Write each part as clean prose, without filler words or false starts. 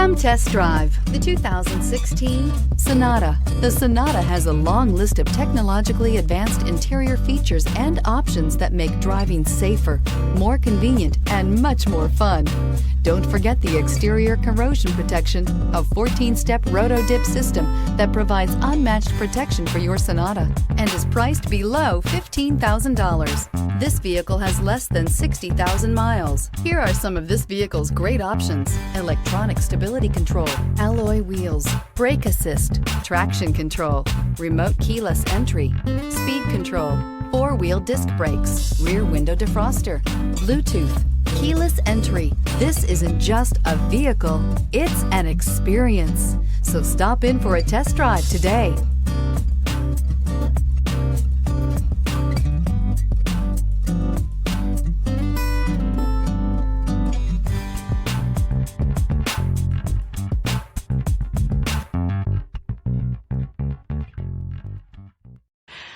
Come test drive the 2016 Sonata. The Sonata has a long list of technologically advanced interior features and options that make driving safer, more convenient, and much more fun. Don't forget the exterior corrosion protection, a 14-step roto-dip system that provides unmatched protection for your Sonata and is priced below $15,000. This vehicle has less than 60,000 miles. Here are some of this vehicle's great options: electronic stability control, alloy wheels, brake assist, traction control, remote keyless entry, speed control, four-wheel disc brakes, rear window defroster, Bluetooth, keyless entry. This isn't just a vehicle, it's an experience. So stop in for a test drive today.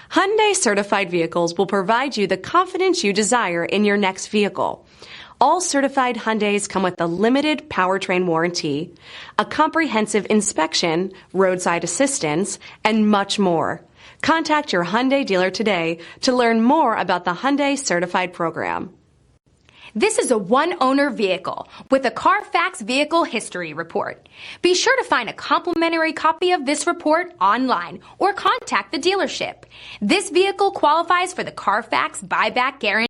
Hyundai certified vehicles will provide you the confidence you desire in your next vehicle. All certified Hyundais come with a limited powertrain warranty, a comprehensive inspection, roadside assistance, and much more. Contact your Hyundai dealer today to learn more about the Hyundai Certified program. This is a one-owner vehicle with a CARFAX Vehicle History Report. Be sure to find a complimentary copy of this report online or contact the dealership. This vehicle qualifies for the CARFAX Buyback Guarantee.